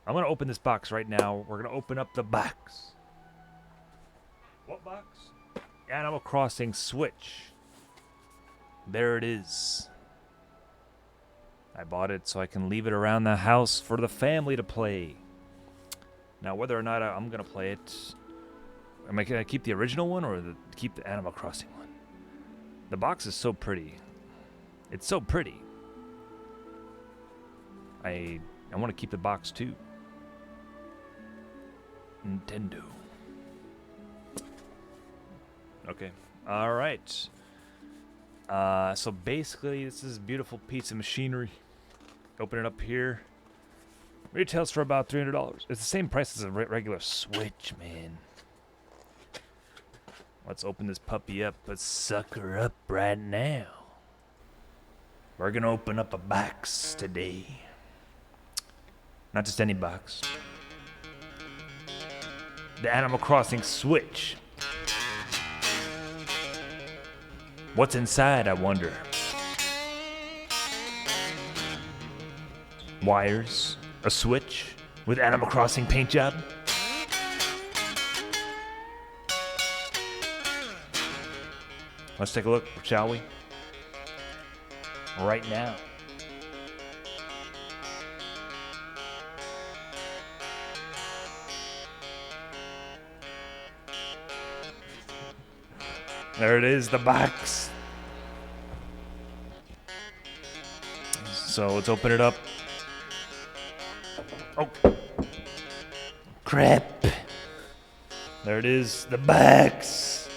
I'm gonna open this box right now. We're gonna open up the box. What box? Animal Crossing Switch. There it is. I bought it so I can leave it around the house for the family to play. Now, whether or not I'm gonna play it, am I gonna keep the original one or keep the Animal Crossing one? The box is so pretty. It's so pretty. I want to keep the box too. Nintendo. Okay. All right. So basically, this is a beautiful piece of machinery. Open it up here. Retails for about $300. It's the same price as a regular Switch, man. Let's open this puppy up. Let's suck her up right now. We're gonna open up a box today. Not just any box. The Animal Crossing Switch. What's inside, I wonder? Wires, a switch with Animal Crossing paint job. Let's take a look, shall we? Right now. There it is, the box. So let's open it up. Oh, crap. There it is, the box.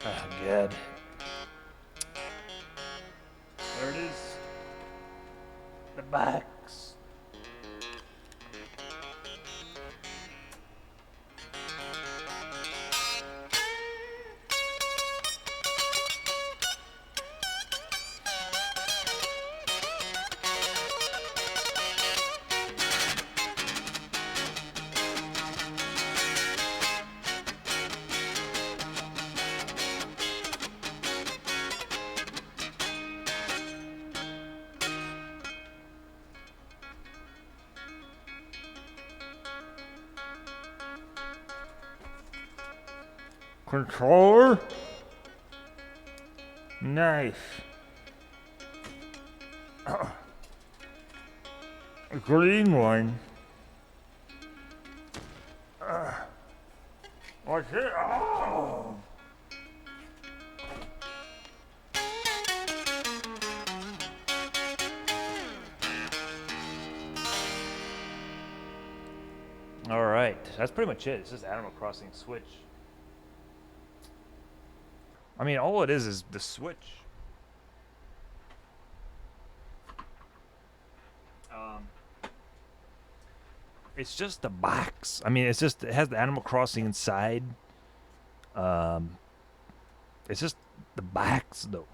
Oh, God. There it is. The box. Controller? Nice. A green one. What's it? Oh! Alright, that's pretty much it. It's just Animal Crossing Switch. I mean, all it is the Switch. It's just the box. I mean, it has the Animal Crossing inside. It's just the box, though.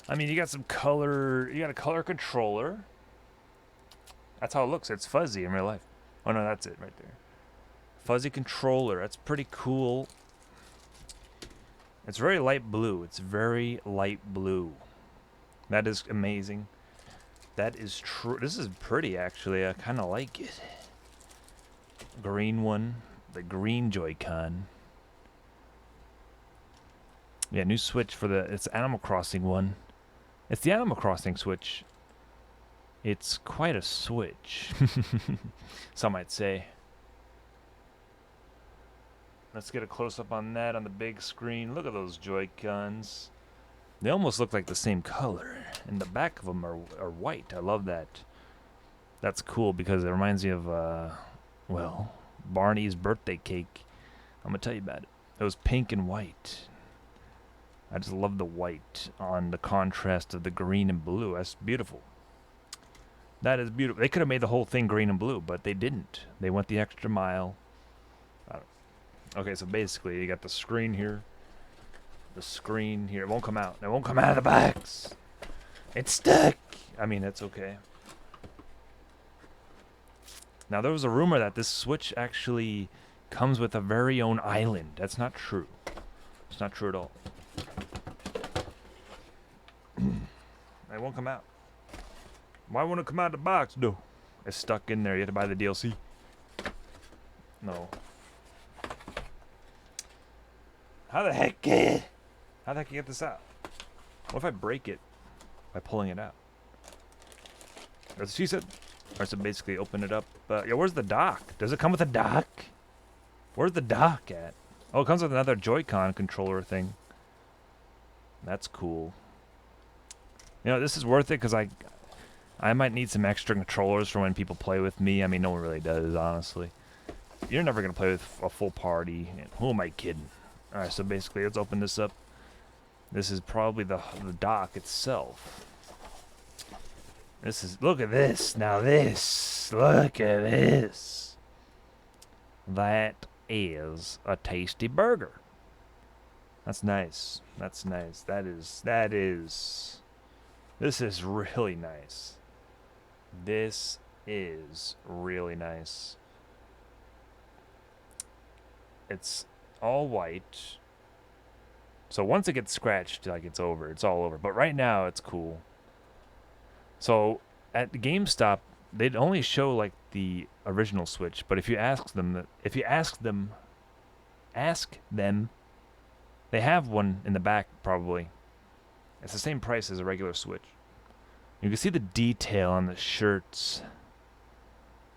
I mean, you got some color. You got a color controller. That's how it looks. It's fuzzy in real life. Oh no, that's it right there. Fuzzy controller. That's pretty cool. It's very light blue. It's very light blue. That is amazing. That is true. This is pretty, actually. I kind of like it. Green one. The green Joy-Con. Yeah, new Switch for it's Animal Crossing one. It's the Animal Crossing Switch. It's quite a switch. Some might say. Let's get a close-up on that on the big screen. Look at those Joy-Cons. They almost look like the same color. And the back of them are white. I love that. That's cool because it reminds me of, well, Barney's birthday cake. I'm going to tell you about it. It was pink and white. I just love the white on the contrast of the green and blue. That's beautiful. That is beautiful. They could have made the whole thing green and blue, but they didn't. They went the extra mile. Okay, so basically, you got the screen here. The screen here. It won't come out. It won't come out of the box. It's stuck. I mean, it's okay. Now, there was a rumor that this Switch actually comes with a very own island. That's not true. It's not true at all. It won't come out. Why won't it come out of the box? No. It's stuck in there. You have to buy the DLC. No. How the heck? How the heck you get this out? What if I break it by pulling it out? That's what she said. Or so basically open it up. Yeah, where's the dock? Does it come with a dock? Where's the dock at? Oh, it comes with another Joy-Con controller thing. That's cool. You know, this is worth it because I might need some extra controllers for when people play with me. I mean, no one really does, honestly. You're never going to play with a full party. Who am I kidding? Alright, so basically, let's open this up. This is probably the dock itself. This is, look at this. Now this, look at this. That is a tasty burger. That's nice. That's nice. This is really nice. This is really nice. It's all white. So once it gets scratched, like it's over. It's all over. But right now, it's cool. So at GameStop, they'd only show like the original Switch. But if you ask them, they have one in the back probably. It's the same price as a regular Switch. You can see the detail on the shirts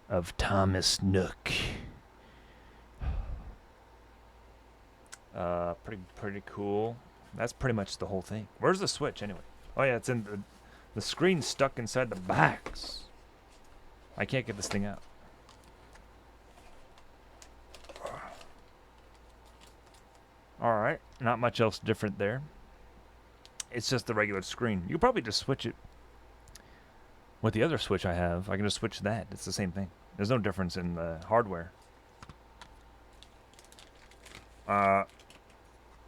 of Thomas Nook. Pretty cool. That's pretty much the whole thing. Where's the Switch anyway? Oh yeah, it's in the screen's stuck inside the box. I can't get this thing out. Alright, not much else different there. It's just the regular screen. You could probably just switch it with the other Switch I have. I can just switch that. It's the same thing. There's no difference in the hardware. I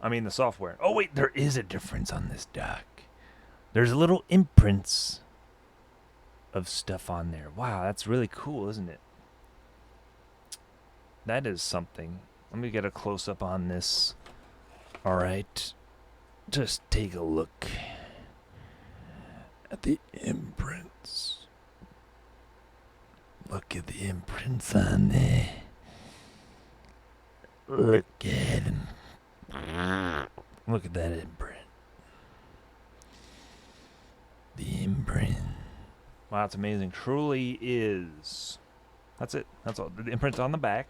mean the software. Oh wait, there is a difference on this dock. There's little imprints of stuff on there. Wow, that's really cool, isn't it? That is something. Let me get a close-up on this. Alright. Just take a look at the imprints. Look at the imprints on there. Look at them. Look at that imprint. The imprint. Wow, that's amazing. Truly is. That's it. That's all. The imprint's on the back.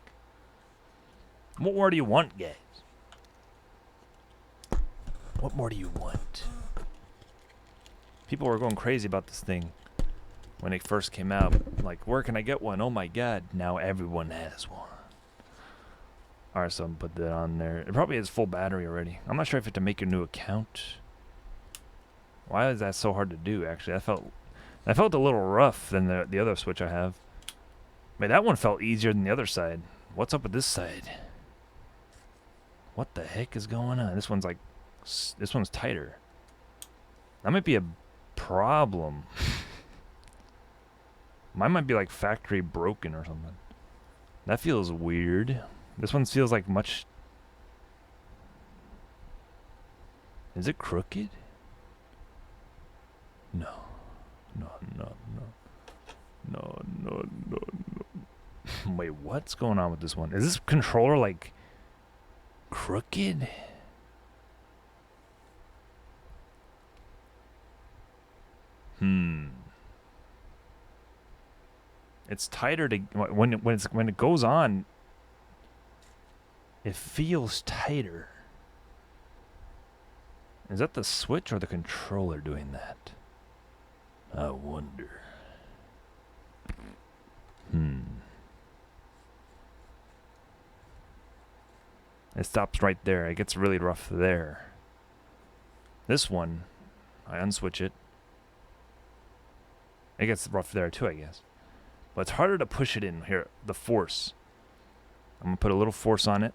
What more do you want, guys? What more do you want? People were going crazy about this thing when it first came out. Like, where can I get one? Oh my god, now everyone has one. Alright, so I'm put that on there. It probably has full battery already. I'm not sure if you have to make your new account. Why is that so hard to do, actually? I felt a little rough than the other Switch I have. Man, that one felt easier than the other side. What's up with this side? What the heck is going on? This one's tighter. That might be a problem. Mine might be like factory broken or something. That feels weird. This one feels like much... Is it crooked? No. No. Wait, what's going on with this one? Is this controller like crooked? It's tighter to when it goes on. It feels tighter. Is that the Switch or the controller doing that? I wonder. It stops right there. It gets really rough there. This one, I unswitch it. It gets rough there too, I guess. But it's harder to push it in here. The force. I'm going to put a little force on it.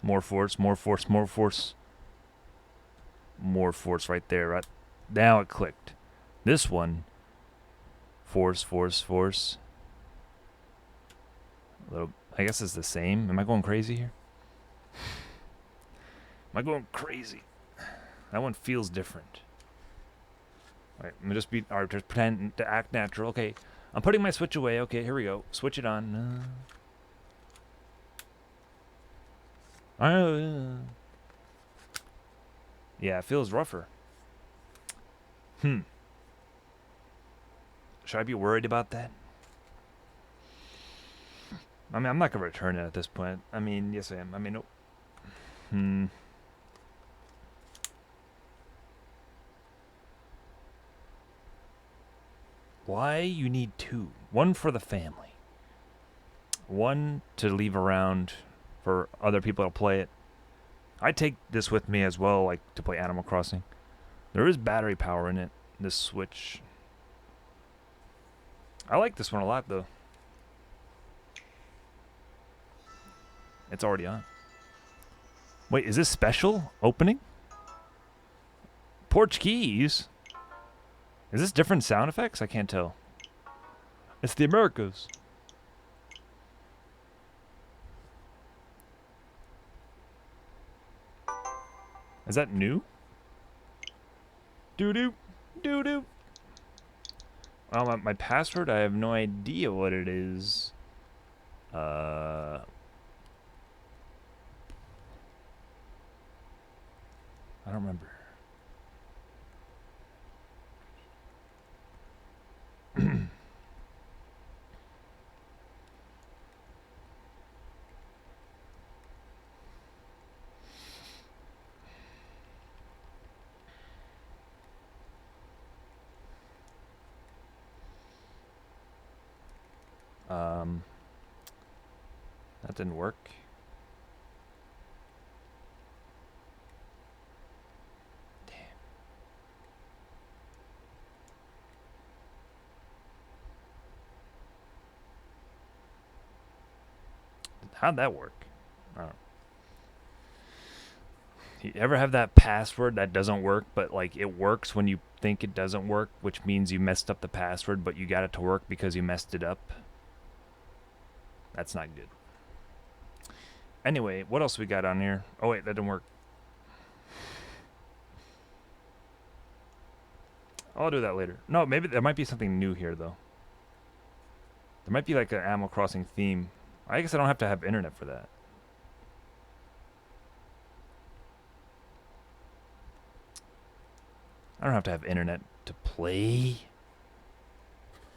More force, more force, more force. More force right there. Right now it clicked. This one, force, force, force. A little, I guess it's the same. Am I going crazy here? Am I going crazy? That one feels different. Right, I'm gonna just pretend to act natural. Okay, I'm putting my Switch away. Okay, here we go. Switch it on. Yeah, it feels rougher. Should I be worried about that? I mean, I'm not gonna return it at this point. I mean, yes, I am. I mean, no. Why you need two? One for the family. One to leave around for other people to play it. I take this with me as well, like to play Animal Crossing. There is battery power in it. This Switch. I like this one a lot, though. It's already on. Wait, is this special opening? Portuguese? Is this different sound effects? I can't tell. It's the Americas. Is that new? Doo-doo. Doo-doo. Well, my password, I have no idea what it is. I don't remember. That didn't work. Damn. How'd that work? I don't know. You ever have that password that doesn't work, but like it works when you think it doesn't work, which means you messed up the password, but you got it to work because you messed it up? That's not good. Anyway, what else we got on here? Oh wait, that didn't work. I'll do that later. No, maybe there might be something new here though. There might be like an Animal Crossing theme. I guess I don't have to have internet for that. I don't have to have internet to play.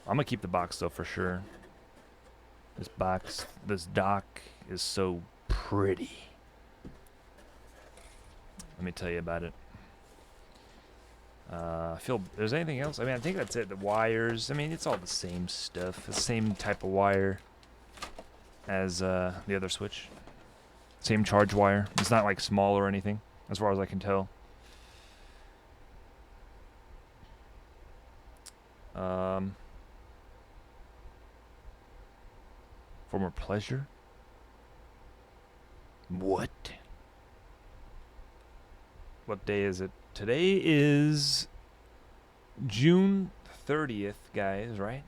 I'm gonna keep the box though for sure. This dock is so pretty. Let me tell you about it. I feel there's anything else? I mean, I think that's it. The wires. I mean, it's all the same stuff. The same type of wire as the other Switch. Same charge wire. It's not like small or anything, as far as I can tell. For more pleasure? What? What day is it? Today is June 30th, guys, right?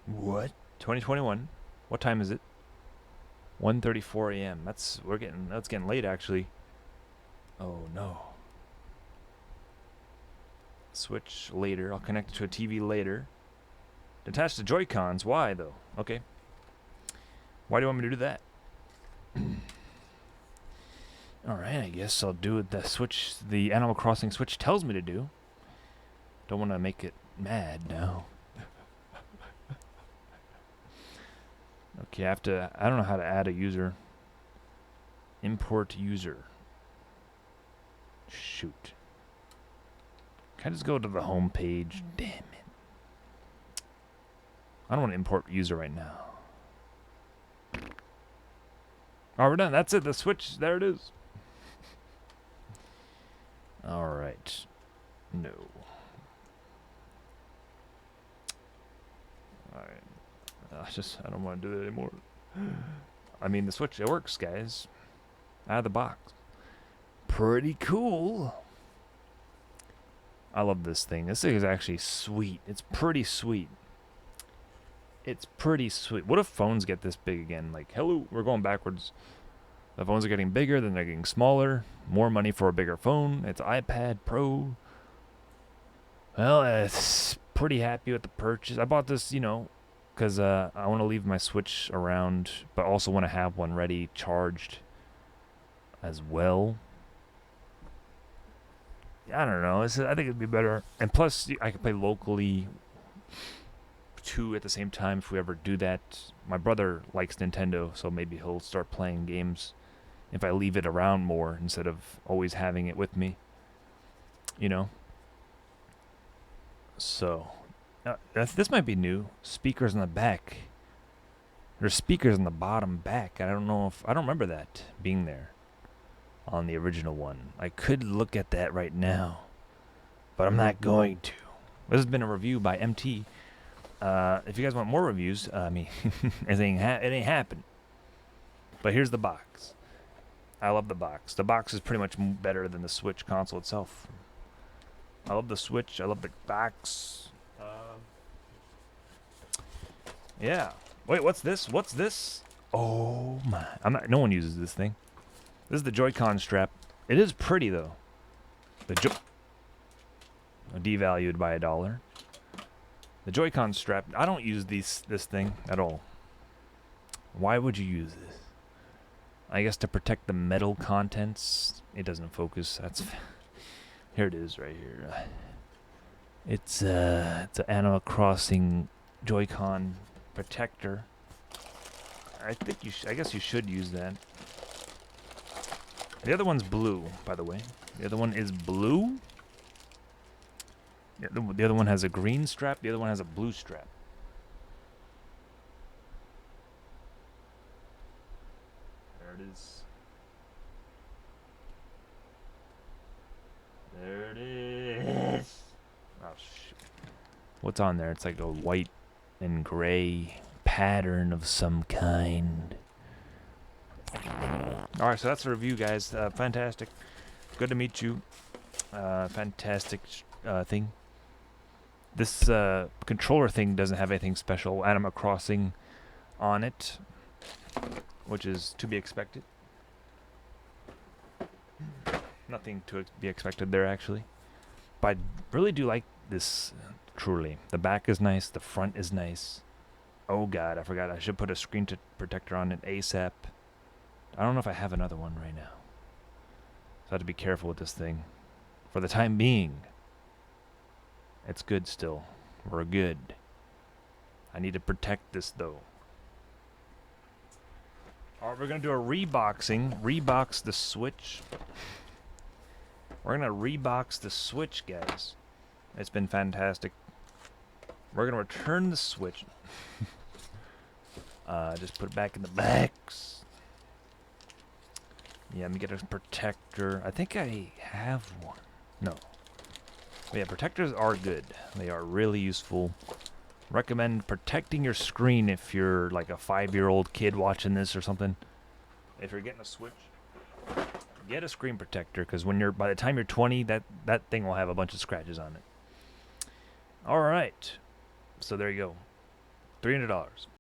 What? 2021. What time is it? 1:34 a.m. That's getting late actually. Oh no. Switch later. I'll connect it to a TV later. Attach the Joy-Cons. Why though? Okay. Why do you want me to do that? Alright, I guess I'll do what the Animal Crossing Switch tells me to do. Don't want to make it mad now. Okay, I don't know how to add a user. Import user. Shoot. Can I just go to the home page? Damn it. I don't want to import user right now. Alright, we're done. That's it. The Switch. There it is. Alright. No. Alright. I don't want to do it anymore. I mean, the Switch, it works, guys. Out of the box. Pretty cool. I love this thing. This thing is actually sweet. It's pretty sweet. It's pretty sweet. What if phones get this big again? Like, hello, we're going backwards. The phones are getting bigger, then they're getting smaller. More money for a bigger phone. It's iPad Pro. Well, pretty happy with the purchase. I bought this, you know, because I want to leave my Switch around, but also want to have one ready charged as well. I don't know. I think it'd be better, and plus I can play locally two at the same time if we ever do that. My brother likes Nintendo, so maybe he'll start playing games if I leave it around more instead of always having it with me. You know. So this might be new. Speakers in the back. There's speakers in the bottom back. I don't remember that being there on the original one. I could look at that right now, but I'm not going to. This has been a review by MT. If you guys want more reviews, I mean, it ain't happened. But here's the box. I love the box. The box is pretty much better than the Switch console itself. I love the Switch. I love the box. Yeah. Wait, what's this? What's this? Oh my! No one uses this thing. This is the Joy-Con strap. It is pretty though. Devalued by $1. The Joy-Con strap. I don't use this thing at all. Why would you use this? I guess to protect the metal contents. It doesn't focus. That's here. It is right here. It's an Animal Crossing Joy-Con protector. I think I guess you should use that. The other one's blue, by the way. The other one is blue. Yeah, the other one has a green strap. The other one has a blue strap. There it is. There it is. Oh, shoot. What's on there? It's like a white and gray pattern of some kind. Alright, so that's the review, guys. Fantastic. Good to meet you. Fantastic thing. This controller thing doesn't have anything special. Animal Crossing on it, which is to be expected. Nothing to be expected there, actually. But I really do like this, truly. The back is nice. The front is nice. Oh, God, I forgot. I should put a screen protector on it ASAP. I don't know if I have another one right now. So I have to be careful with this thing. For the time being, it's good still. We're good. I need to protect this, though. Alright, we're going to do a reboxing. Rebox the Switch. We're going to rebox the Switch, guys. It's been fantastic. We're going to return the Switch. Just put it back in the box. Yeah, let me get a protector. I think I have one. No. But yeah, protectors are good. They are really useful. Recommend protecting your screen if you're like a 5-year-old kid watching this or something. If you're getting a Switch, get a screen protector, because by the time you're 20, that thing will have a bunch of scratches on it. All right. So there you go. $300.